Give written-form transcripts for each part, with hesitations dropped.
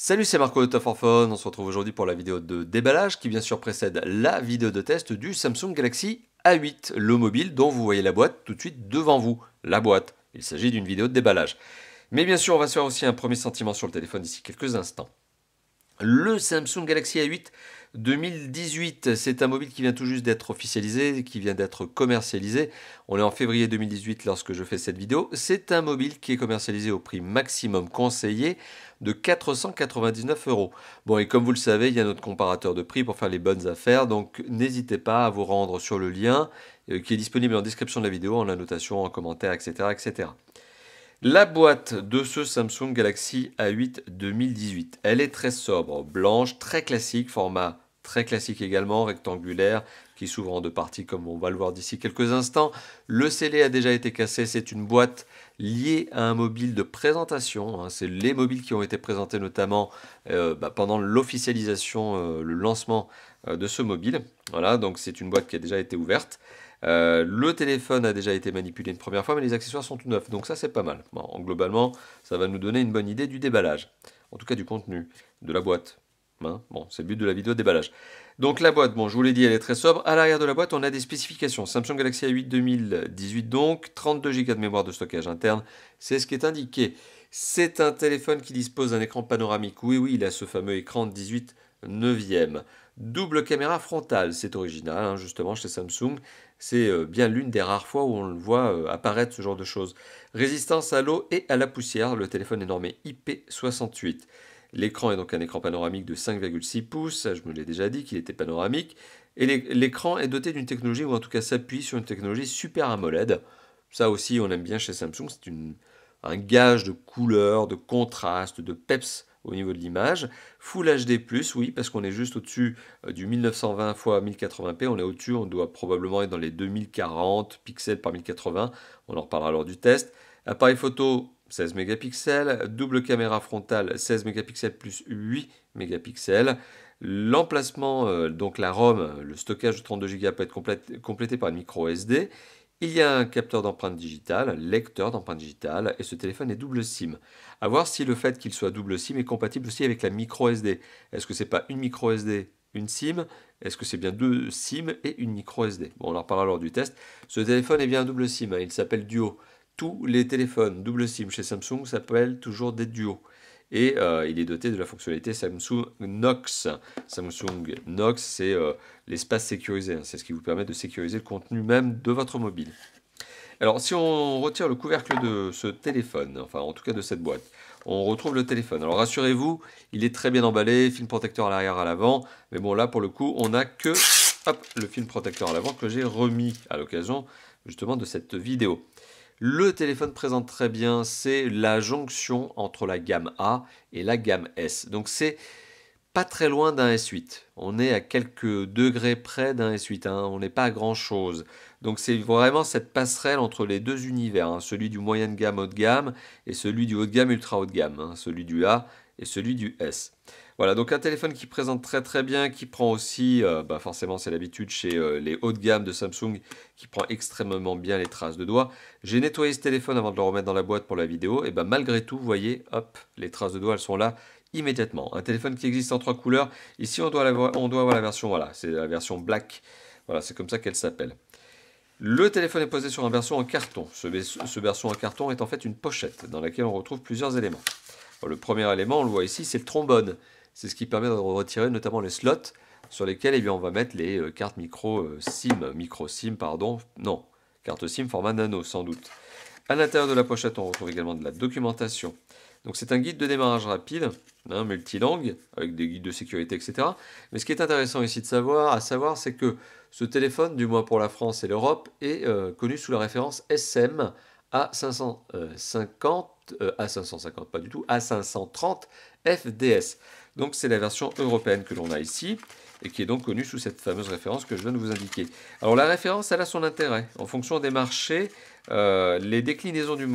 Salut, c'est Marco de Top for Phone. On se retrouve aujourd'hui pour la vidéo de déballage qui bien sûr précède la vidéo de test du Samsung Galaxy A8, le mobile dont vous voyez la boîte tout de suite devant vous. La boîte. Il s'agit d'une vidéo de déballage. Mais bien sûr, on va se faire aussi un premier sentiment sur le téléphone d'ici quelques instants. Le Samsung Galaxy A8 2018, c'est un mobile qui vient tout juste d'être officialisé, qui vient d'être commercialisé. On est en février 2018 lorsque je fais cette vidéo. C'est un mobile qui est commercialisé au prix maximum conseillé de 499 euros. Bon, et comme vous le savez, il y a notre comparateur de prix pour faire les bonnes affaires, donc n'hésitez pas à vous rendre sur le lien qui est disponible en description de la vidéo, en annotation, en commentaire, etc., etc. La boîte de ce Samsung Galaxy A8 2018, elle est très sobre, blanche, très classique, format très classique également, rectangulaire, qui s'ouvre en deux parties comme on va le voir d'ici quelques instants. Le scellé a déjà été cassé, c'est une boîte liée à un mobile de présentation. C'est les mobiles qui ont été présentés notamment pendant l'officialisation, le lancement de ce mobile. Voilà, donc c'est une boîte qui a déjà été ouverte. Le téléphone a déjà été manipulé une première fois, mais les accessoires sont tout neufs, donc ça c'est pas mal. Bon, globalement, ça va nous donner une bonne idée du déballage, en tout cas du contenu, de la boîte. Bon, c'est le but de la vidéo de déballage. Donc la boîte, bon, je vous l'ai dit, elle est très sobre. À l'arrière de la boîte, on a des spécifications. Samsung Galaxy A8 2018 donc, 32 Go de mémoire de stockage interne, c'est ce qui est indiqué. C'est un téléphone qui dispose d'un écran panoramique. Oui, oui, il a ce fameux écran de 18/9. Double caméra frontale, c'est original, justement, chez Samsung. C'est bien l'une des rares fois où on le voit apparaître ce genre de choses. Résistance à l'eau et à la poussière, le téléphone est normé IP68. L'écran est donc un écran panoramique de 5,6 pouces, ça je me l'ai déjà dit qu'il était panoramique. Et l'écran est doté d'une technologie, ou en tout cas s'appuie sur une technologie Super AMOLED. Ça aussi on aime bien chez Samsung, c'est un gage de couleur, de contraste, de peps au niveau de l'image. Full HD+, oui, parce qu'on est juste au-dessus du 1920 x 1080p, on est au-dessus, on doit probablement être dans les 2040 pixels par 1080, on en reparlera lors du test. Appareil photo 16 mégapixels, double caméra frontale 16 mégapixels plus 8 mégapixels. L'emplacement, donc la ROM, le stockage de 32 Go peut être complété par une micro SD. Il y a un capteur d'empreinte digitale, lecteur d'empreinte digitale, et ce téléphone est double SIM. A voir si le fait qu'il soit double SIM est compatible aussi avec la micro SD. Est-ce que c'est pas une micro SD, une SIM? Est-ce que c'est bien deux SIM et une micro SD? Bon, on en reparlera lors du test. Ce téléphone est bien un double SIM, il s'appelle Duo. Tous les téléphones double SIM chez Samsung s'appellent toujours des Duos. Et il est doté de la fonctionnalité Samsung Knox. Samsung Knox, c'est l'espace sécurisé. C'est ce qui vous permet de sécuriser le contenu même de votre mobile. Alors, si on retire le couvercle de ce téléphone, enfin en tout cas de cette boîte, on retrouve le téléphone. Alors rassurez-vous, il est très bien emballé, film protecteur à l'arrière, à l'avant. Mais bon, là pour le coup, on n'a que le film protecteur à l'avant que j'ai remis à l'occasion justement de cette vidéo. Le téléphone présente très bien, c'est la jonction entre la gamme A et la gamme S. Donc c'est pas très loin d'un S8. On est à quelques degrés près d'un S8, on n'est pas à grand chose. Donc c'est vraiment cette passerelle entre les deux univers, celui du moyen de gamme haut de gamme et celui du haut de gamme ultra haut de gamme, celui du A et celui du S. Voilà, donc un téléphone qui présente très très bien, qui prend aussi, forcément c'est l'habitude chez les hauts de gamme de Samsung, qui prend extrêmement bien les traces de doigts. J'ai nettoyé ce téléphone avant de le remettre dans la boîte pour la vidéo, et malgré tout, vous voyez, hop, les traces de doigts elles sont là immédiatement. Un téléphone qui existe en trois couleurs, ici on doit avoir la version, voilà, c'est la version black, voilà, c'est comme ça qu'elle s'appelle. Le téléphone est posé sur un berceau en carton. Ce berceau en carton est en fait une pochette dans laquelle on retrouve plusieurs éléments. Bon, le premier élément, on le voit ici, c'est le trombone. C'est ce qui permet de retirer notamment les slots sur lesquels on va mettre les cartes micro SIM, pardon, non, carte SIM format nano sans doute. À l'intérieur de la pochette, on retrouve également de la documentation. Donc c'est un guide de démarrage rapide, multilangue, avec des guides de sécurité, etc. Mais ce qui est intéressant ici à savoir, c'est que ce téléphone, du moins pour la France et l'Europe, est connu sous la référence SM A550, A550 pas du tout, A530 FDS. Donc c'est la version européenne que l'on a ici, et qui est donc connue sous cette fameuse référence que je viens de vous indiquer. Alors la référence, elle a son intérêt. En fonction des marchés, les déclinaisons des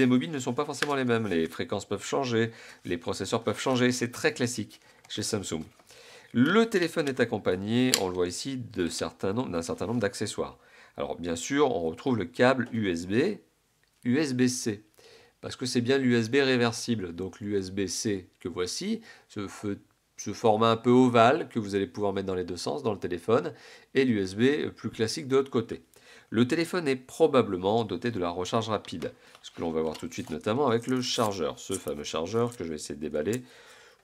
mobiles ne sont pas forcément les mêmes. Les fréquences peuvent changer, les processeurs peuvent changer. C'est très classique chez Samsung. Le téléphone est accompagné, on le voit ici, d'un certain nombre d'accessoires. Alors bien sûr, on retrouve le câble USB, USB-C. parce que c'est bien l'USB réversible. Donc l'USB-C que voici, ce format un peu ovale que vous allez pouvoir mettre dans les deux sens dans le téléphone, et l'USB plus classique de l'autre côté. Le téléphone est probablement doté de la recharge rapide, ce que l'on va voir tout de suite notamment avec le chargeur, ce fameux chargeur que je vais essayer de déballer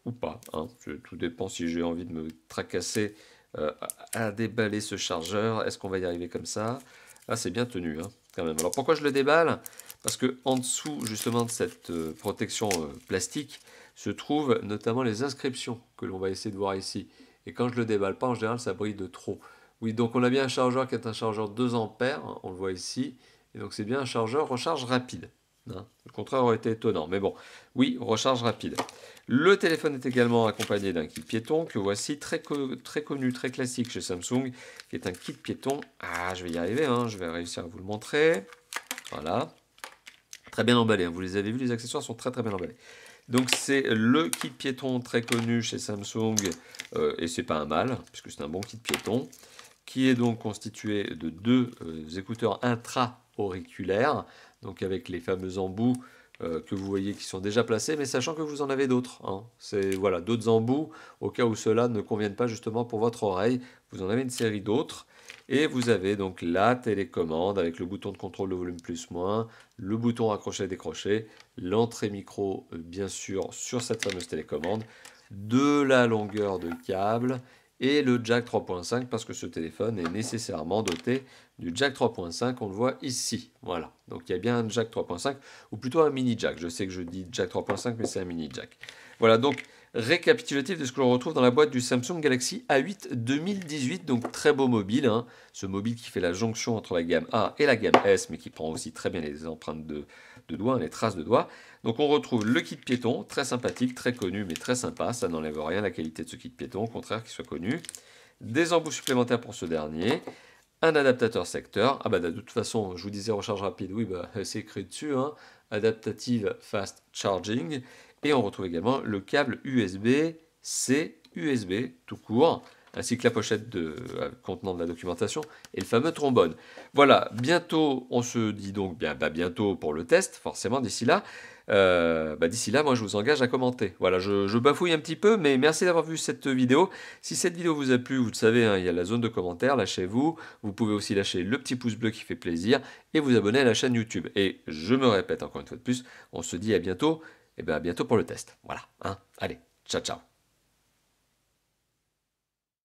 ou pas. Hein. Tout dépend si j'ai envie de me tracasser à déballer ce chargeur. Est-ce qu'on va y arriver comme ça? Ah, c'est bien tenu, hein, quand même. Alors pourquoi je le déballe? Parce que en dessous justement de cette protection plastique se trouvent notamment les inscriptions que l'on va essayer de voir ici. Et quand je le déballe pas, en général, ça brille de trop. Oui, donc on a bien un chargeur qui est un chargeur 2 ampères, hein, on le voit ici. Et donc c'est bien un chargeur recharge rapide. Hein. Le contraire aurait été étonnant, mais bon, oui, recharge rapide. Le téléphone est également accompagné d'un kit piéton que voici très connu, très classique chez Samsung, qui est un kit piéton. Ah, je vais y arriver, hein, je vais réussir à vous le montrer. Voilà. Très bien emballé, hein, vous les avez vus, les accessoires sont très bien emballés. Donc c'est le kit piéton très connu chez Samsung, et c'est pas un mal, puisque c'est un bon kit piéton, qui est donc constitué de deux écouteurs intra-auriculaires, donc avec les fameux embouts que vous voyez qui sont déjà placés, mais sachant que vous en avez d'autres. Hein. C'est voilà, d'autres embouts, au cas où ceux-là ne conviennent pas justement pour votre oreille, vous en avez une série d'autres. Et vous avez donc la télécommande avec le bouton de contrôle de volume plus-moins, le bouton accrocher-décrocher, l'entrée micro bien sûr sur cette fameuse télécommande, de la longueur de câble et le jack 3.5 parce que ce téléphone est nécessairement doté du jack 3.5, on le voit ici. Voilà, donc il y a bien un jack 3.5 ou plutôt un mini jack. Je sais que je dis jack 3.5 mais c'est un mini jack. Voilà, donc récapitulatif de ce que l'on retrouve dans la boîte du Samsung Galaxy A8 2018, donc très beau mobile, hein. Ce mobile qui fait la jonction entre la gamme A et la gamme S, mais qui prend aussi très bien les empreintes de doigts, les traces de doigts. Donc on retrouve le kit piéton, très sympathique, très connu, mais très sympa, ça n'enlève rien à la qualité de ce kit piéton, au contraire qu'il soit connu. Des embouts supplémentaires pour ce dernier, un adaptateur secteur, ah bah de toute façon, je vous disais recharge rapide, oui bah c'est écrit dessus, hein. Adaptative Fast Charging, et on retrouve également le câble USB-C, USB tout court, ainsi que la pochette contenant de la documentation et le fameux trombone. Voilà, bientôt, on se dit donc bientôt pour le test, forcément d'ici là. D'ici là, moi je vous engage à commenter. Voilà, je bafouille un petit peu, mais merci d'avoir vu cette vidéo. Si cette vidéo vous a plu, vous le savez, hein, il y a la zone de commentaires, lâchez-vous. Vous pouvez aussi lâcher le petit pouce bleu qui fait plaisir et vous abonner à la chaîne YouTube. Et je me répète encore une fois de plus, on se dit à bientôt, et bien à bientôt pour le test. Voilà, hein. Allez, ciao ciao.